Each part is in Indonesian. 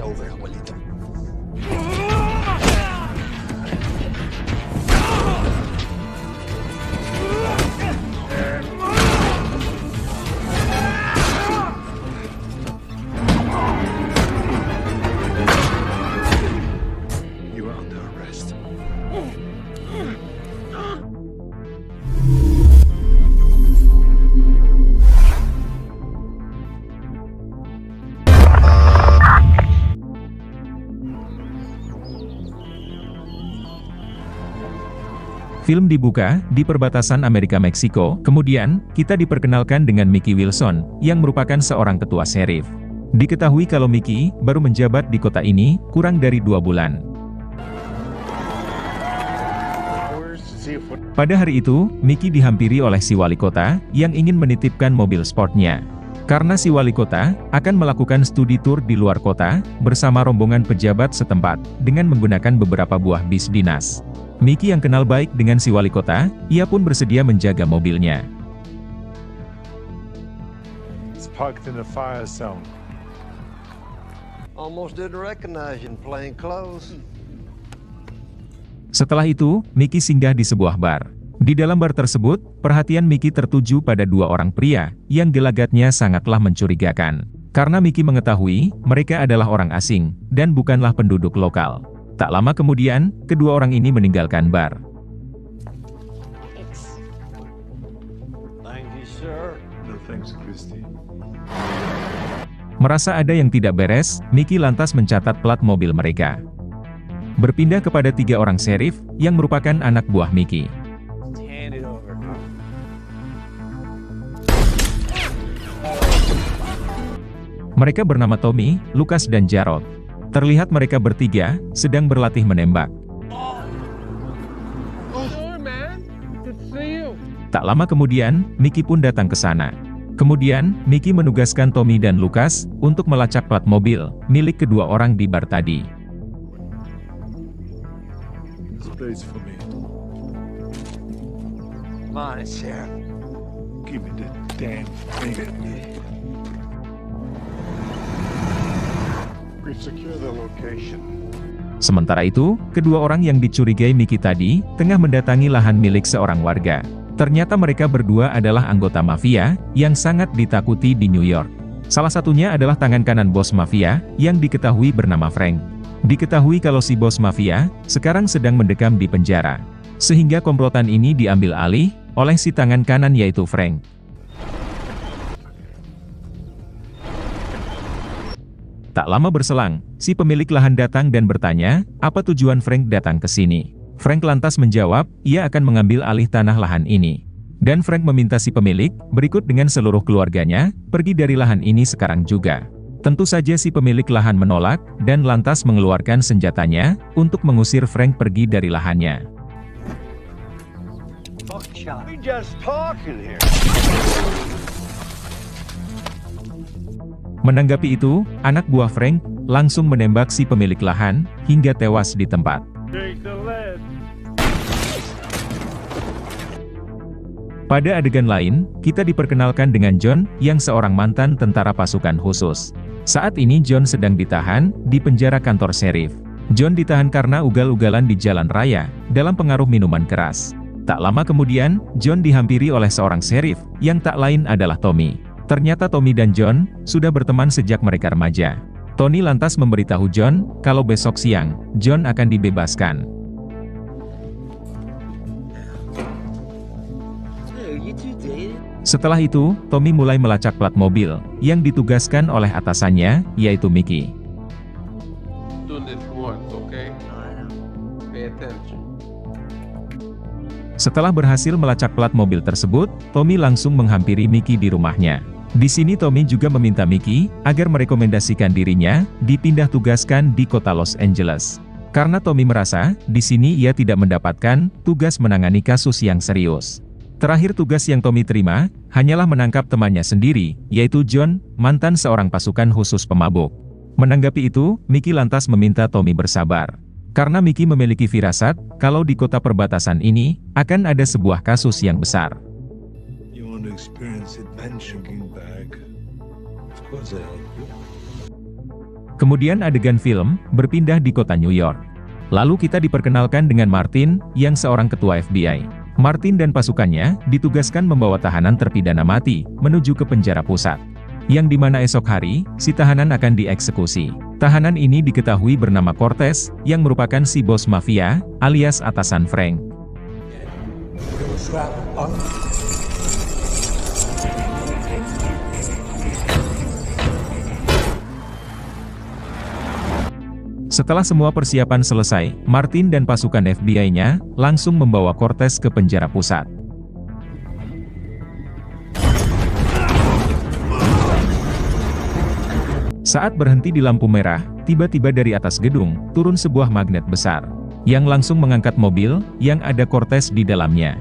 over, abuelito. You are under arrest. Film dibuka di perbatasan Amerika-Meksiko, kemudian, kita diperkenalkan dengan Mickey Wilson, yang merupakan seorang ketua serif. Diketahui kalau Mickey baru menjabat di kota ini kurang dari 2 bulan. Pada hari itu, Mickey dihampiri oleh si wali kota, yang ingin menitipkan mobil sportnya. Karena si wali kota akan melakukan studi tur di luar kota, bersama rombongan pejabat setempat, dengan menggunakan beberapa buah bis dinas. Mickey yang kenal baik dengan si wali kota, ia pun bersedia menjaga mobilnya. It's parked in a fire zone. Almost didn't recognize you in plain clothes. Setelah itu, Mickey singgah di sebuah bar. Di dalam bar tersebut, perhatian Mickey tertuju pada 2 orang pria, yang gelagatnya sangatlah mencurigakan. Karena Mickey mengetahui, mereka adalah orang asing, dan bukanlah penduduk lokal. Tak lama kemudian, kedua orang ini meninggalkan bar. Thank you, sir. No thanks, Christy. Merasa ada yang tidak beres, Mickey lantas mencatat plat mobil mereka. Berpindah kepada 3 orang serif, yang merupakan anak buah Mickey. Hand it over. Mereka bernama Tommy, Lucas dan Jarod. Terlihat mereka bertiga sedang berlatih menembak. Tak lama kemudian, Mickey pun datang ke sana. Kemudian, Mickey menugaskan Tommy dan Lucas untuk melacak plat mobil milik kedua orang di bar tadi. This place for me. Come on, Sheriff. Give me the damn thing. We've secured the location. Sementara itu, kedua orang yang dicurigai Mickey tadi, tengah mendatangi lahan milik seorang warga. Ternyata mereka berdua adalah anggota mafia, yang sangat ditakuti di New York. Salah satunya adalah tangan kanan bos mafia, yang diketahui bernama Frank. Diketahui kalau si bos mafia, sekarang sedang mendekam di penjara. Sehingga komplotan ini diambil alih, oleh si tangan kanan yaitu Frank. Tak lama berselang, si pemilik lahan datang dan bertanya, apa tujuan Frank datang ke sini. Frank lantas menjawab, ia akan mengambil alih tanah lahan ini. Dan Frank meminta si pemilik, berikut dengan seluruh keluarganya, pergi dari lahan ini sekarang juga. Tentu saja si pemilik lahan menolak, dan lantas mengeluarkan senjatanya, untuk mengusir Frank pergi dari lahannya. We just talking here. Menanggapi itu, anak buah Frank langsung menembak si pemilik lahan, hingga tewas di tempat. Pada adegan lain, kita diperkenalkan dengan John, yang seorang mantan tentara pasukan khusus. Saat ini John sedang ditahan, di penjara kantor serif. John ditahan karena ugal-ugalan di jalan raya, dalam pengaruh minuman keras. Tak lama kemudian, John dihampiri oleh seorang serif, yang tak lain adalah Tommy. Ternyata Tommy dan John sudah berteman sejak mereka remaja. Tony lantas memberitahu John, kalau besok siang, John akan dibebaskan. Setelah itu, Tommy mulai melacak plat mobil, yang ditugaskan oleh atasannya, yaitu Mickey. Setelah berhasil melacak plat mobil tersebut, Tommy langsung menghampiri Mickey di rumahnya. Di sini Tommy juga meminta Mickey, agar merekomendasikan dirinya, dipindah tugaskan di kota Los Angeles. Karena Tommy merasa, di sini ia tidak mendapatkan, tugas menangani kasus yang serius. Terakhir tugas yang Tommy terima, hanyalah menangkap temannya sendiri, yaitu John, mantan seorang pasukan khusus pemabuk. Menanggapi itu, Mickey lantas meminta Tommy bersabar. Karena Mickey memiliki firasat, kalau di kota perbatasan ini, akan ada sebuah kasus yang besar. You want to experience adventure, King Bag? Of course I help you. Kemudian adegan film berpindah di kota New York. Lalu kita diperkenalkan dengan Martin, yang seorang ketua FBI. Martin dan pasukannya ditugaskan membawa tahanan terpidana mati menuju ke penjara pusat, yang dimana esok hari, si tahanan akan dieksekusi. Tahanan ini diketahui bernama Cortez, yang merupakan si bos mafia, alias atasan Frank. Setelah semua persiapan selesai, Martin dan pasukan FBI-nya langsung membawa Cortez ke penjara pusat. Saat berhenti di lampu merah, tiba-tiba dari atas gedung turun sebuah magnet besar, yang langsung mengangkat mobil yang ada Cortez di dalamnya.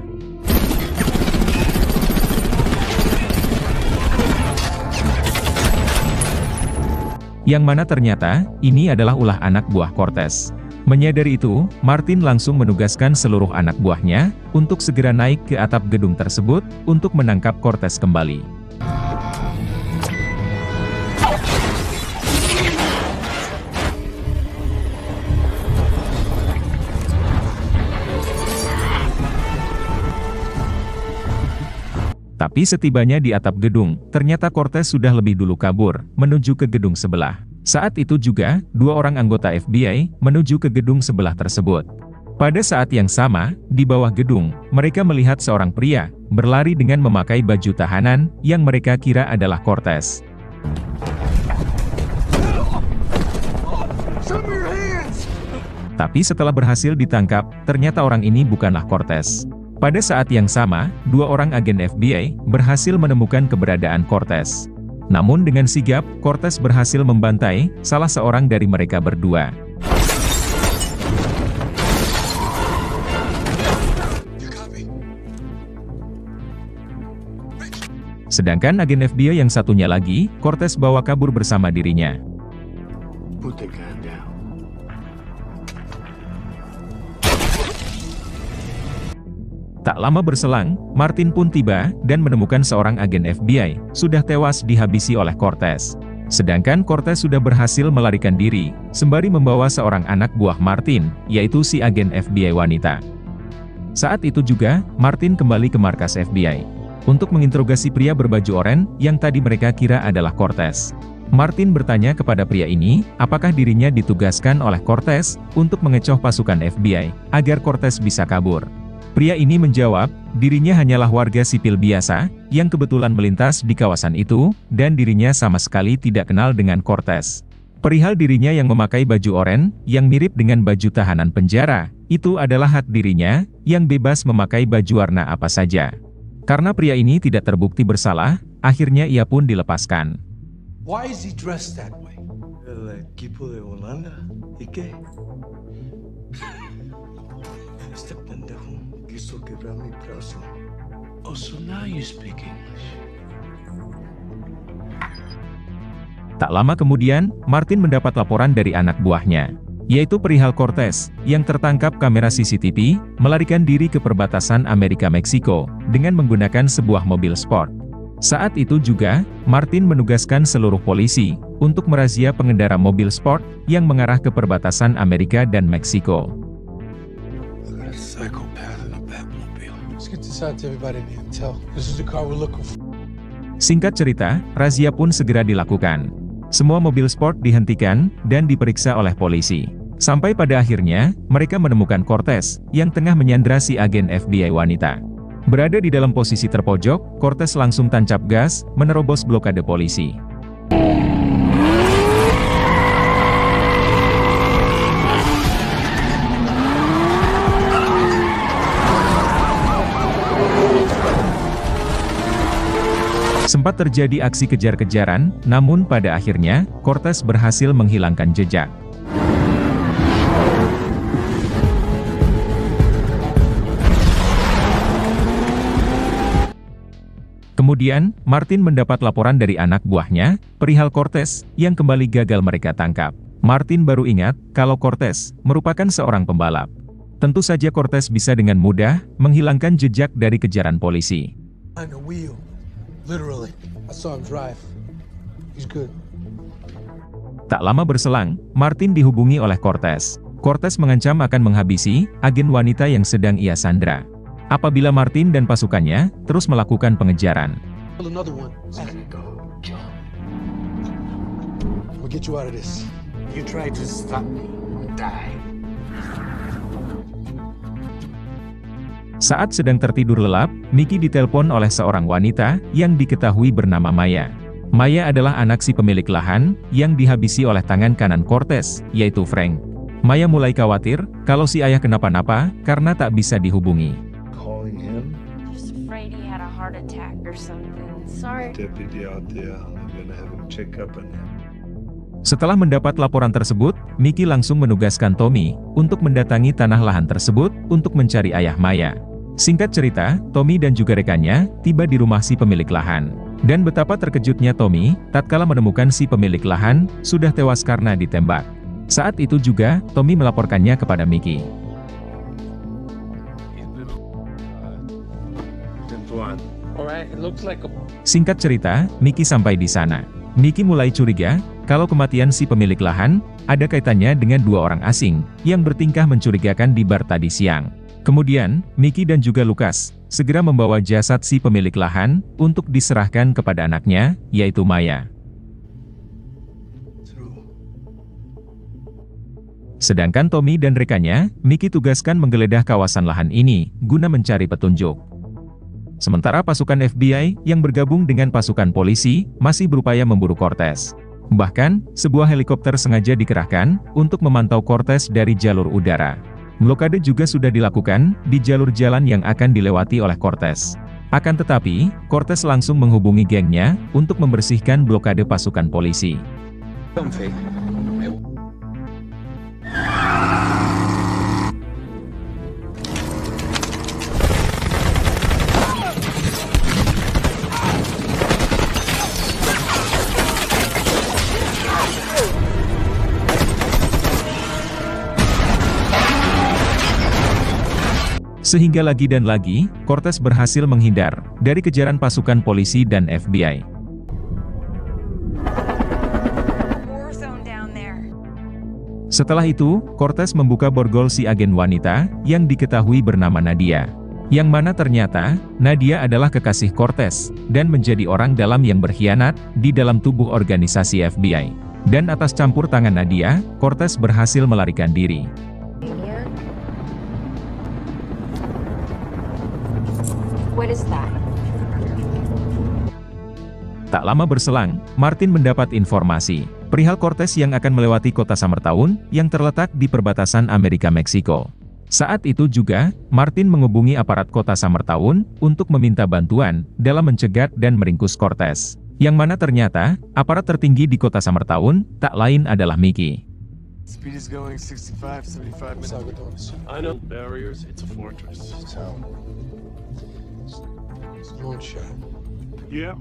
Yang mana ternyata, ini adalah ulah anak buah Cortez. Menyadari itu, Martin langsung menugaskan seluruh anak buahnya, untuk segera naik ke atap gedung tersebut, untuk menangkap Cortez kembali. Tapi setibanya di atap gedung, ternyata Cortez sudah lebih dulu kabur, menuju ke gedung sebelah. Saat itu juga, dua orang anggota FBI, menuju ke gedung sebelah tersebut. Pada saat yang sama, di bawah gedung, mereka melihat seorang pria, berlari dengan memakai baju tahanan, yang mereka kira adalah Cortez. Tapi setelah berhasil ditangkap, ternyata orang ini bukanlah Cortez. Pada saat yang sama, dua orang agen FBI berhasil menemukan keberadaan Cortez. Namun dengan sigap, Cortez berhasil membantai salah seorang dari mereka berdua. Sedangkan agen FBI yang satunya lagi, Cortez bawa kabur bersama dirinya. Put the gun down. Tak lama berselang, Martin pun tiba, dan menemukan seorang agen FBI, sudah tewas dihabisi oleh Cortez. Sedangkan Cortez sudah berhasil melarikan diri, sembari membawa seorang anak buah Martin, yaitu si agen FBI wanita. Saat itu juga, Martin kembali ke markas FBI, untuk menginterogasi pria berbaju oranye, yang tadi mereka kira adalah Cortez. Martin bertanya kepada pria ini, apakah dirinya ditugaskan oleh Cortez, untuk mengecoh pasukan FBI, agar Cortez bisa kabur. Pria ini menjawab, dirinya hanyalah warga sipil biasa, yang kebetulan melintas di kawasan itu, dan dirinya sama sekali tidak kenal dengan Cortez. Perihal dirinya yang memakai baju oranye, yang mirip dengan baju tahanan penjara, itu adalah hak dirinya, yang bebas memakai baju warna apa saja. Karena pria ini tidak terbukti bersalah, akhirnya ia pun dilepaskan. Why is he dressed that way? El equipo de Holanda. ¿Y qué? Este pendejo quiso quebrar mi brazo. Oh, so now you speak English. Tak lama kemudian, Martin mendapat laporan dari anak buahnya, yaitu perihal Cortez, yang tertangkap kamera CCTV, melarikan diri ke perbatasan Amerika-Meksiko, dengan menggunakan sebuah mobil sport. Saat itu juga, Martin menugaskan seluruh polisi, untuk merazia pengendara mobil sport, yang mengarah ke perbatasan Amerika dan Meksiko. Let's get this out to everybody in the intel. This is the car we're looking for. Singkat cerita, razia pun segera dilakukan. Semua mobil sport dihentikan, dan diperiksa oleh polisi. Sampai pada akhirnya, mereka menemukan Cortez, yang tengah menyandra si agen FBI wanita. Berada di dalam posisi terpojok, Cortez langsung tancap gas, menerobos blokade polisi. Sempat terjadi aksi kejar-kejaran, namun pada akhirnya, Cortez berhasil menghilangkan jejak. Kemudian, Martin mendapat laporan dari anak buahnya, perihal Cortez, yang kembali gagal mereka tangkap. Martin baru ingat, kalau Cortez merupakan seorang pembalap. Tentu saja Cortez bisa dengan mudah, menghilangkan jejak dari kejaran polisi. On the wheel. Literally. I saw him drive. He's good. Tak lama berselang, Martin dihubungi oleh Cortez. Cortez mengancam akan menghabisi agen wanita yang sedang ia sandra apabila Martin dan pasukannya terus melakukan pengejaran. Another one. We'll get you out of this. You try to stop me, die. Saat sedang tertidur lelap, Mickey ditelepon oleh seorang wanita yang diketahui bernama Maya. Maya adalah anak si pemilik lahan yang dihabisi oleh tangan kanan Cortez, yaitu Frank. Maya mulai khawatir kalau si ayah kenapa-napa karena tak bisa dihubungi. Calling him. Just afraid he had a heart attack or something. Sorry. Deputy out there. I'm gonna have him check up on him. Setelah mendapat laporan tersebut, Mickey langsung menugaskan Tommy untuk mendatangi tanah lahan tersebut untuk mencari ayah Maya. Singkat cerita, Tommy dan juga rekannya tiba di rumah si pemilik lahan. Dan betapa terkejutnya Tommy tatkala menemukan si pemilik lahan sudah tewas karena ditembak. Saat itu juga, Tommy melaporkannya kepada Mickey. Alright, it looks like a... Singkat cerita, Mickey sampai di sana. Mickey mulai curiga kalau kematian si pemilik lahan ada kaitannya dengan dua orang asing yang bertingkah mencurigakan di bar tadi siang. Kemudian, Mickey dan juga Lucas segera membawa jasad si pemilik lahan untuk diserahkan kepada anaknya, yaitu Maya. Sedangkan Tommy dan rekannya, Mickey tugaskan menggeledah kawasan lahan ini guna mencari petunjuk. Sementara pasukan FBI yang bergabung dengan pasukan polisi masih berupaya memburu Cortez. Bahkan, sebuah helikopter sengaja dikerahkan untuk memantau Cortez dari jalur udara. Blokade juga sudah dilakukan di jalur jalan yang akan dilewati oleh Cortez. Akan tetapi, Cortez langsung menghubungi gengnya untuk membersihkan blokade pasukan polisi. Sehingga lagi dan lagi, Cortez berhasil menghindar dari kejaran pasukan polisi dan FBI. Setelah itu, Cortez membuka borgol si agen wanita yang diketahui bernama Nadia. Yang mana ternyata, Nadia adalah kekasih Cortez dan menjadi orang dalam yang berkhianat di dalam tubuh organisasi FBI. Dan atas campur tangan Nadia, Cortez berhasil melarikan diri. What is that? Tak lama berselang, Martin mendapat informasi perihal Cortez yang akan melewati kota Summertown yang terletak di perbatasan Amerika-Meksiko. Saat itu juga, Martin menghubungi aparat kota Summertown untuk meminta bantuan dalam mencegat dan meringkus Cortez. Yang mana ternyata, aparat tertinggi di kota Summertown tak lain adalah Mickey. Speed is going 65, 75 minutes. I know. Barriers, it's a fortress. Yeah.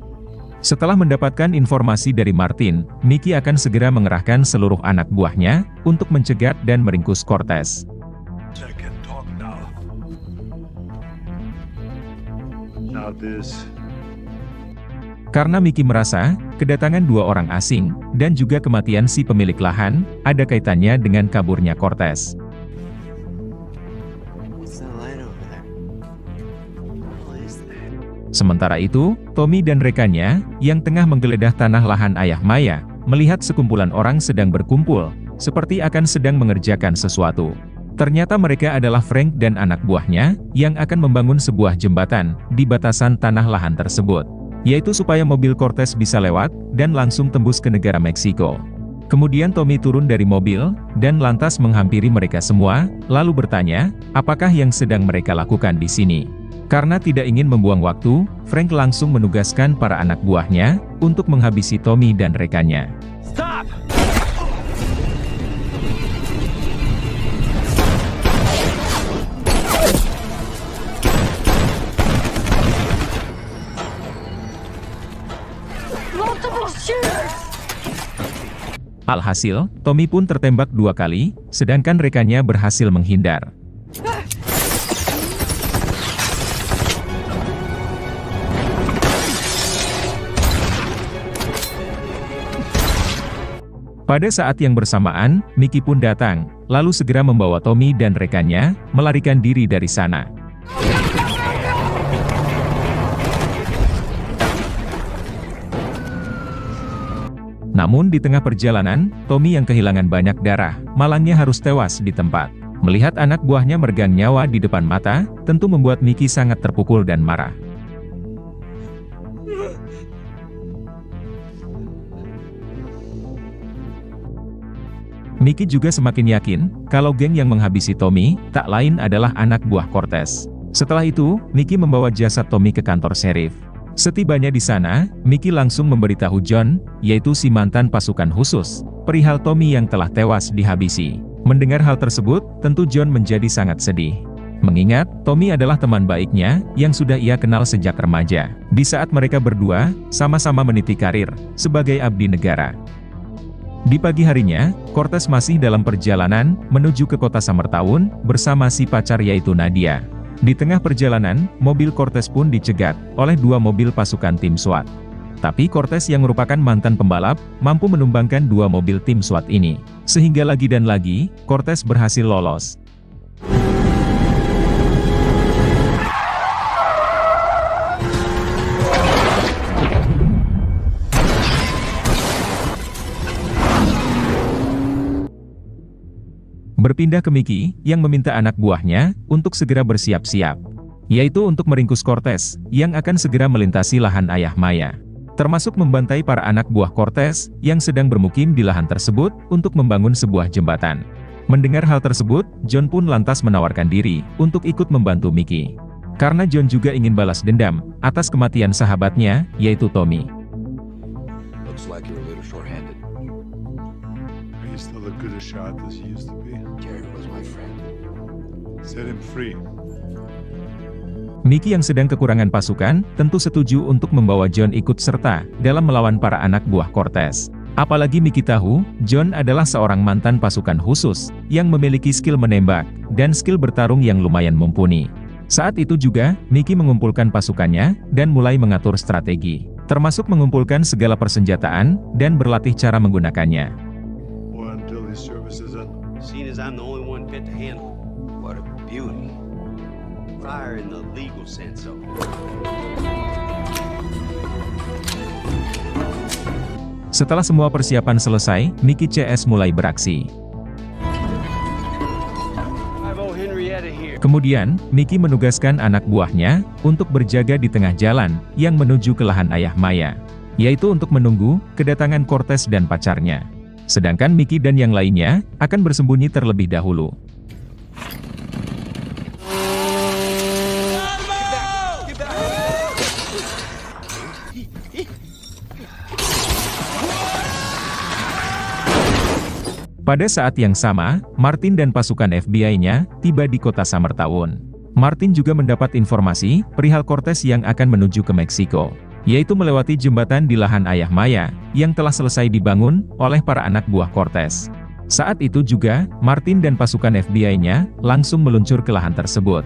Setelah mendapatkan informasi dari Martin, Mickey akan segera mengerahkan seluruh anak buahnya untuk mencegat dan meringkus Cortez. Karena Mickey merasa, kedatangan dua orang asing, dan juga kematian si pemilik lahan, ada kaitannya dengan kaburnya Cortez. Sementara itu, Tommy dan rekannya, yang tengah menggeledah tanah lahan ayah Maya, melihat sekumpulan orang sedang berkumpul, seperti akan sedang mengerjakan sesuatu. Ternyata mereka adalah Frank dan anak buahnya, yang akan membangun sebuah jembatan di batasan tanah lahan tersebut. Yaitu supaya mobil Cortez bisa lewat, dan langsung tembus ke negara Meksiko. Kemudian Tommy turun dari mobil, dan lantas menghampiri mereka semua, lalu bertanya, apakah yang sedang mereka lakukan di sini. Karena tidak ingin membuang waktu, Frank langsung menugaskan para anak buahnya untuk menghabisi Tommy dan rekannya. Stop! Alhasil, Tommy pun tertembak 2 kali, sedangkan rekannya berhasil menghindar. Pada saat yang bersamaan, Mickey pun datang, lalu segera membawa Tommy dan rekannya melarikan diri dari sana. Namun di tengah perjalanan, Tommy yang kehilangan banyak darah, malangnya harus tewas di tempat. Melihat anak buahnya meregang nyawa di depan mata, tentu membuat Mickey sangat terpukul dan marah. Mickey juga semakin yakin, kalau geng yang menghabisi Tommy, tak lain adalah anak buah Cortez. Setelah itu, Mickey membawa jasad Tommy ke kantor sheriff. Setibanya di sana, Mickey langsung memberitahu John, yaitu si mantan pasukan khusus, perihal Tommy yang telah tewas dihabisi. Mendengar hal tersebut, tentu John menjadi sangat sedih. Mengingat, Tommy adalah teman baiknya, yang sudah ia kenal sejak remaja. Di saat mereka berdua, sama-sama meniti karir, sebagai abdi negara. Di pagi harinya, Cortez masih dalam perjalanan, menuju ke kota Summertown, bersama si pacar yaitu Nadia. Di tengah perjalanan, mobil Cortez pun dicegat oleh 2 mobil pasukan tim SWAT. Tapi Cortez yang merupakan mantan pembalap, mampu menumbangkan 2 mobil tim SWAT ini. Sehingga lagi dan lagi, Cortez berhasil lolos. Berpindah ke Mickey, yang meminta anak buahnya untuk segera bersiap-siap, yaitu untuk meringkus Cortez, yang akan segera melintasi lahan ayah Maya. Termasuk membantai para anak buah Cortez, yang sedang bermukim di lahan tersebut, untuk membangun sebuah jembatan. Mendengar hal tersebut, John pun lantas menawarkan diri, untuk ikut membantu Mickey. Karena John juga ingin balas dendam, atas kematian sahabatnya, yaitu Tommy. Looks like you're a little short-handed. He's still as good a shot as he used to be. Jerry was my friend. Set him free. Mickey yang sedang kekurangan pasukan, tentu setuju untuk membawa John ikut serta dalam melawan para anak buah Cortez. Apalagi Mickey tahu, John adalah seorang mantan pasukan khusus, yang memiliki skill menembak, dan skill bertarung yang lumayan mumpuni. Saat itu juga, Mickey mengumpulkan pasukannya, dan mulai mengatur strategi, termasuk mengumpulkan segala persenjataan, dan berlatih cara menggunakannya. Or until his service is done. Seeing as I'm the only one fit to handle. What a beauty. Fire in the legal sense of it. Setelah semua persiapan selesai, Mickey CS mulai beraksi. Kemudian, Mickey menugaskan anak buahnya untuk berjaga di tengah jalan yang menuju ke lahan ayah Maya, yaitu untuk menunggu kedatangan Cortez dan pacarnya. Sedangkan Mickey dan yang lainnya akan bersembunyi terlebih dahulu. Pada saat yang sama, Martin dan pasukan FBI-nya tiba di kota Summertown. Martin juga mendapat informasi perihal Cortez yang akan menuju ke Meksiko, yaitu melewati jembatan di lahan ayah Maya, yang telah selesai dibangun oleh para anak buah Cortez. Saat itu juga, Martin dan pasukan FBI-nya langsung meluncur ke lahan tersebut.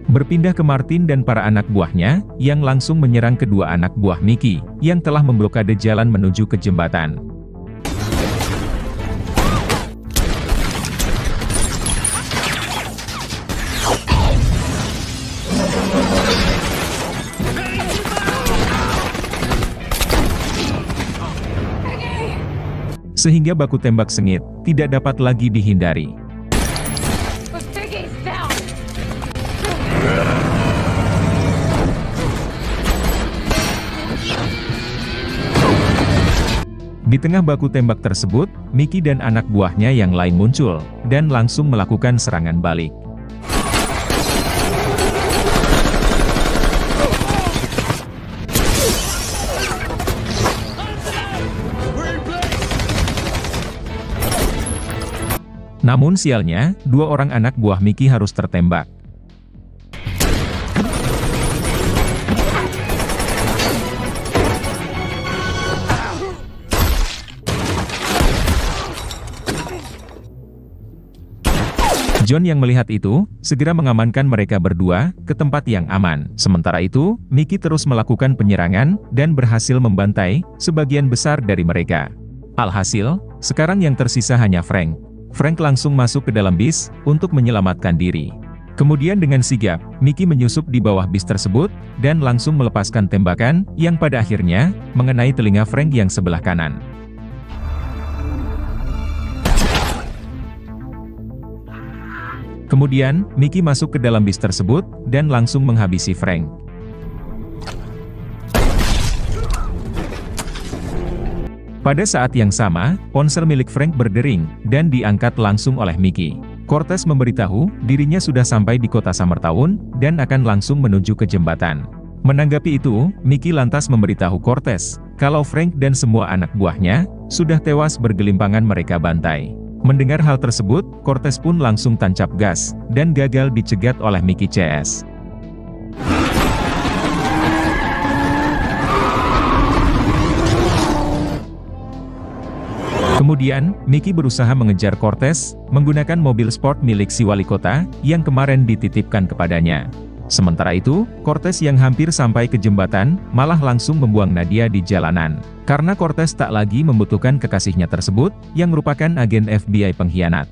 Berpindah ke Martin dan para anak buahnya, yang langsung menyerang kedua anak buah Mickey, yang telah memblokade jalan menuju ke jembatan. Sehingga baku tembak sengit tidak dapat lagi dihindari. Di tengah baku tembak tersebut, Mickey dan anak buahnya yang lain muncul, dan langsung melakukan serangan balik. Namun sialnya, 2 orang anak buah Mickey harus tertembak. John yang melihat itu, segera mengamankan mereka berdua ke tempat yang aman. Sementara itu, Mickey terus melakukan penyerangan dan berhasil membantai sebagian besar dari mereka. Alhasil, sekarang yang tersisa hanya Frank. Frank langsung masuk ke dalam bis untuk menyelamatkan diri. Kemudian dengan sigap, Mickey menyusup di bawah bis tersebut dan langsung melepaskan tembakan yang pada akhirnya mengenai telinga Frank yang sebelah kanan. Kemudian, Mickey masuk ke dalam bis tersebut, dan langsung menghabisi Frank. Pada saat yang sama, ponsel milik Frank berdering, dan diangkat langsung oleh Mickey. Cortez memberitahu, dirinya sudah sampai di kota Summertown, dan akan langsung menuju ke jembatan. Menanggapi itu, Mickey lantas memberitahu Cortez, kalau Frank dan semua anak buahnya, sudah tewas bergelimpangan mereka bantai. Mendengar hal tersebut, Cortez pun langsung tancap gas, dan gagal dicegat oleh Mickey CS. Kemudian, Mickey berusaha mengejar Cortez, menggunakan mobil sport milik si wali kota, yang kemarin dititipkan kepadanya. Sementara itu, Cortez yang hampir sampai ke jembatan, malah langsung membuang Nadia di jalanan. Karena Cortez tak lagi membutuhkan kekasihnya tersebut, yang merupakan agen FBI pengkhianat.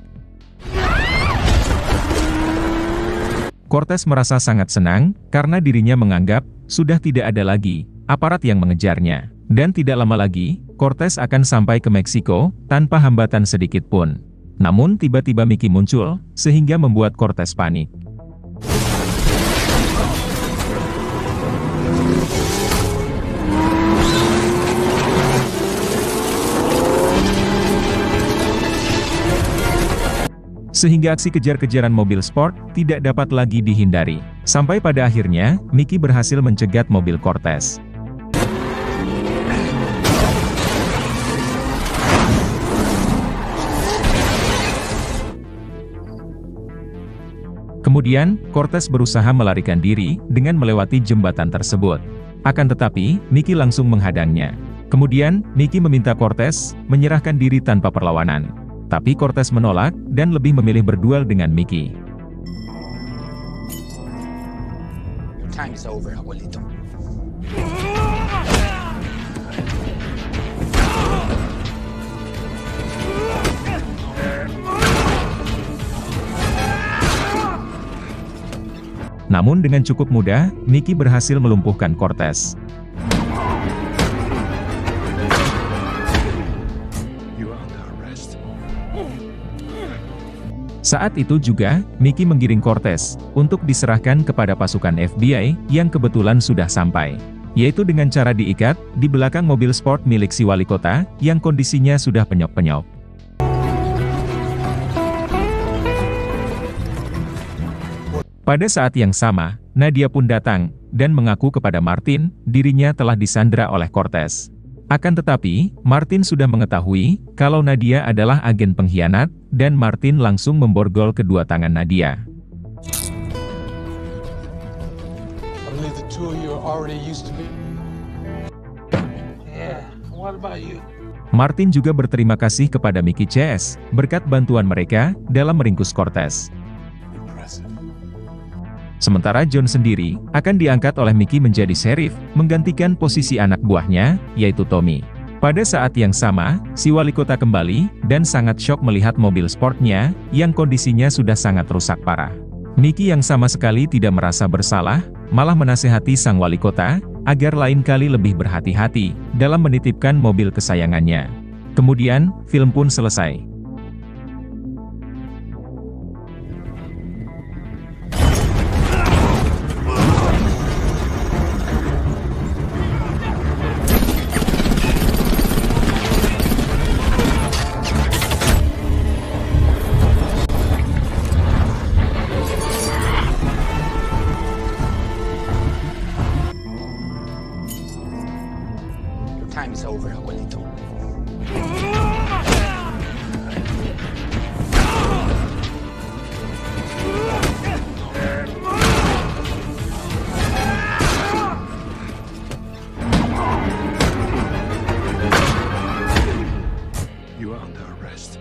Cortez merasa sangat senang, karena dirinya menganggap, sudah tidak ada lagi aparat yang mengejarnya. Dan tidak lama lagi, Cortez akan sampai ke Meksiko, tanpa hambatan sedikit pun. Namun tiba-tiba Mickey muncul, sehingga membuat Cortez panik. Sehingga aksi kejar-kejaran mobil sport tidak dapat lagi dihindari. Sampai pada akhirnya, Mickey berhasil mencegat mobil Cortez. Kemudian, Cortez berusaha melarikan diri dengan melewati jembatan tersebut. Akan tetapi, Mickey langsung menghadangnya. Kemudian, Mickey meminta Cortez menyerahkan diri tanpa perlawanan. Tapi Cortez menolak, dan lebih memilih berduel dengan Mickey. Your time is over, abuelito. Namun dengan cukup mudah, Mickey berhasil melumpuhkan Cortez. Saat itu juga, Mickey menggiring Cortez untuk diserahkan kepada pasukan FBI yang kebetulan sudah sampai. Yaitu dengan cara diikat di belakang mobil sport milik si wali kota yang kondisinya sudah penyok-penyok. Pada saat yang sama, Nadia pun datang dan mengaku kepada Martin dirinya telah disandra oleh Cortez. Akan tetapi, Martin sudah mengetahui kalau Nadia adalah agen pengkhianat, dan Martin langsung memborgol kedua tangan Nadia. I believe the two of you are already used to me. Yeah, what about you? Martin juga berterima kasih kepada Mickey CS berkat bantuan mereka dalam meringkus Cortez. Sementara John sendiri akan diangkat oleh Mickey menjadi sheriff, menggantikan posisi anak buahnya, yaitu Tommy. Pada saat yang sama, si wali kota kembali, dan sangat syok melihat mobil sportnya, yang kondisinya sudah sangat rusak parah. Mickey yang sama sekali tidak merasa bersalah, malah menasehati sang wali kota, agar lain kali lebih berhati-hati, dalam menitipkan mobil kesayangannya. Kemudian, film pun selesai. Time is over, abuelito. You are under arrest.